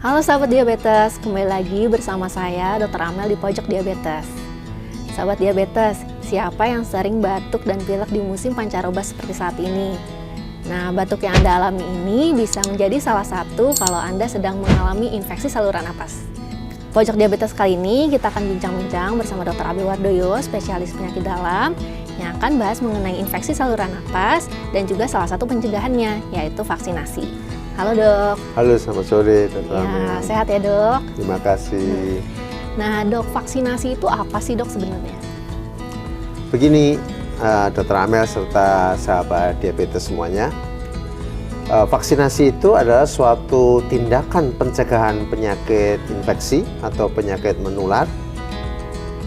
Halo sahabat diabetes, kembali lagi bersama saya Dr. Amel di Pojok Diabetes. Sahabat diabetes, siapa yang sering batuk dan pilek di musim pancaroba seperti saat ini? Nah, batuk yang Anda alami ini bisa menjadi salah satu kalau Anda sedang mengalami infeksi saluran napas. Pojok Diabetes kali ini kita akan bincang-bincang bersama Dr. Abi Wardoyo, spesialis penyakit dalam, yang akan bahas mengenai infeksi saluran napas dan juga salah satu pencegahannya, yaitu vaksinasi. Halo dok. Halo, selamat sore Dr. Ya, sehat ya dok? Terima kasih. Nah dok, vaksinasi itu apa sih dok sebenarnya? Begini, Dr. Amel serta sahabat diabetes semuanya, vaksinasi itu adalah suatu tindakan pencegahan penyakit infeksi atau penyakit menular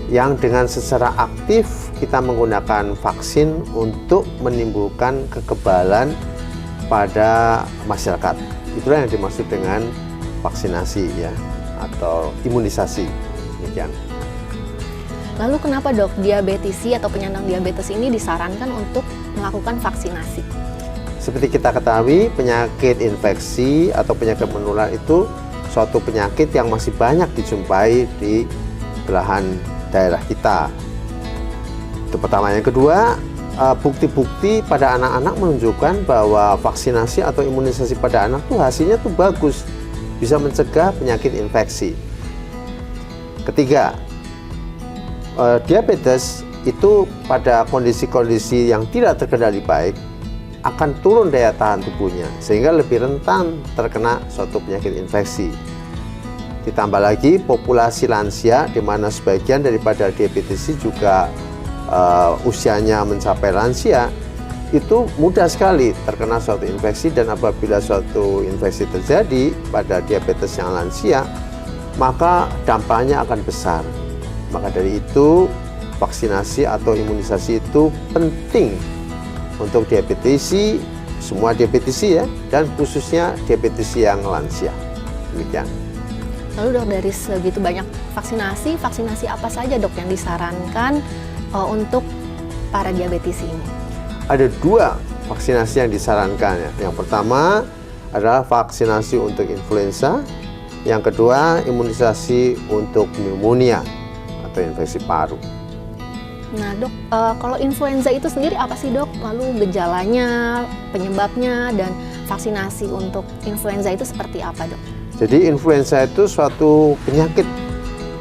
yang dengan secara aktif kita menggunakan vaksin untuk menimbulkan kekebalan pada masyarakat. Itulah yang dimaksud dengan vaksinasi ya, atau imunisasi. Demikian. Lalu kenapa dok diabetisi atau penyandang diabetes ini disarankan untuk melakukan vaksinasi? Seperti kita ketahui, penyakit infeksi atau penyakit menular itu suatu penyakit yang masih banyak dijumpai di belahan daerah kita. Itu pertama. Yang kedua, bukti-bukti pada anak-anak menunjukkan bahwa vaksinasi atau imunisasi pada anak tuh hasilnya tuh bagus, bisa mencegah penyakit infeksi. Ketiga, diabetes itu pada kondisi-kondisi yang tidak terkendali baik akan turun daya tahan tubuhnya sehingga lebih rentan terkena suatu penyakit infeksi. Ditambah lagi populasi lansia di mana sebagian daripada diabetes juga usianya mencapai lansia, itu mudah sekali terkena suatu infeksi, dan apabila suatu infeksi terjadi pada diabetes yang lansia, maka dampaknya akan besar. Maka dari itu vaksinasi atau imunisasi itu penting untuk diabetesi, semua diabetesi ya, dan khususnya diabetesi yang lansia. Demikian. Lalu dok, dari segitu banyak vaksinasi apa saja dok yang disarankan untuk para diabetisi ini? Ada dua vaksinasi yang disarankan ya. Yang pertama adalah vaksinasi untuk influenza, yang kedua imunisasi untuk pneumonia atau infeksi paru. Nah dok, kalau influenza itu sendiri apa sih dok? Lalu gejalanya, penyebabnya, dan vaksinasi untuk influenza itu seperti apa dok? Jadi influenza itu suatu penyakit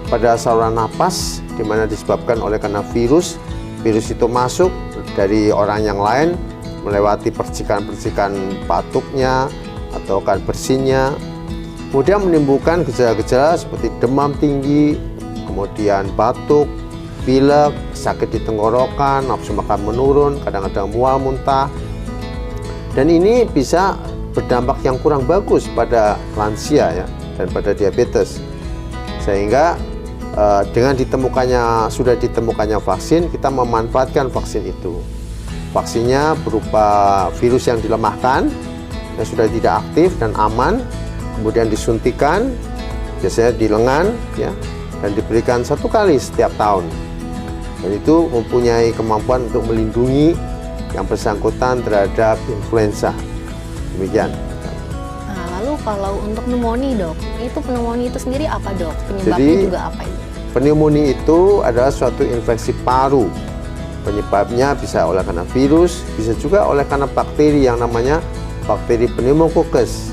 pada saluran napas di mana disebabkan oleh karena virus itu masuk dari orang yang lain melewati percikan-percikan batuknya atau kan bersinnya, kemudian menimbulkan gejala-gejala seperti demam tinggi, kemudian batuk, pilek, sakit di tenggorokan, nafsu makan menurun, kadang-kadang mual, muntah, dan ini bisa berdampak yang kurang bagus pada lansia ya, dan pada diabetes. Sehingga dengan sudah ditemukannya vaksin, kita memanfaatkan vaksin itu. Vaksinnya berupa virus yang dilemahkan, yang sudah tidak aktif dan aman, kemudian disuntikan, biasanya di lengan ya, dan diberikan 1 kali setiap tahun. Dan itu mempunyai kemampuan untuk melindungi yang bersangkutan terhadap influenza. Demikian. Nah, lalu kalau untuk pneumonia dok, pneumonia itu sendiri apa dok? Penyebabnya juga apa itu? Pneumonia itu adalah suatu infeksi paru. Penyebabnya bisa oleh karena virus, bisa juga oleh karena bakteri yang namanya bakteri pneumococcus.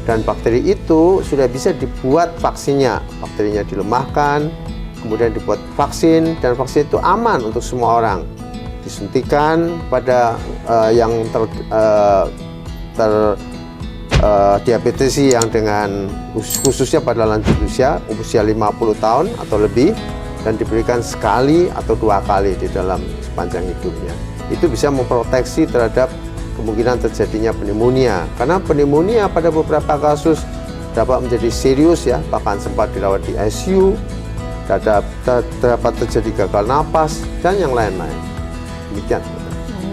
Dan bakteri itu sudah bisa dibuat vaksinnya. Bakterinya dilemahkan, kemudian dibuat vaksin, dan vaksin itu aman untuk semua orang. Disuntikan pada yang diabetesi yang dengan khususnya pada lanjut usia 50 tahun atau lebih, dan diberikan sekali atau 2 kali di dalam sepanjang hidupnya. Itu bisa memproteksi terhadap kemungkinan terjadinya pneumonia, karena pneumonia pada beberapa kasus dapat menjadi serius ya, bahkan sempat dirawat di ICU, dapat terjadi gagal napas dan yang lain-lain. Demikian.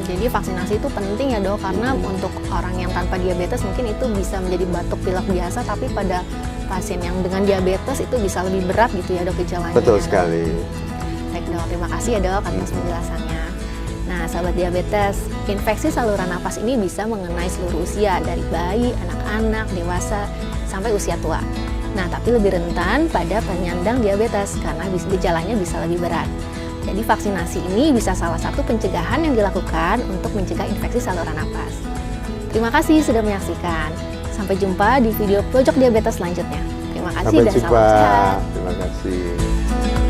Jadi vaksinasi itu penting ya dok, karena untuk orang yang tanpa diabetes mungkin itu bisa menjadi batuk pilek biasa, tapi pada pasien yang dengan diabetes itu bisa lebih berat gitu ya dok gejalanya. Betul ya, sekali. Baik dok, terima kasih ya dok atas penjelasannya. Nah sahabat diabetes, infeksi saluran napas ini bisa mengenai seluruh usia, dari bayi, anak-anak, dewasa, sampai usia tua. Nah, tapi lebih rentan pada penyandang diabetes karena gejalanya bisa lebih berat. Jadi vaksinasi ini bisa salah satu pencegahan yang dilakukan untuk mencegah infeksi saluran napas. Terima kasih sudah menyaksikan. Sampai jumpa di video Pojok Diabetes selanjutnya. Terima kasih Sampai dan jumpa. salam sehat. Terima kasih.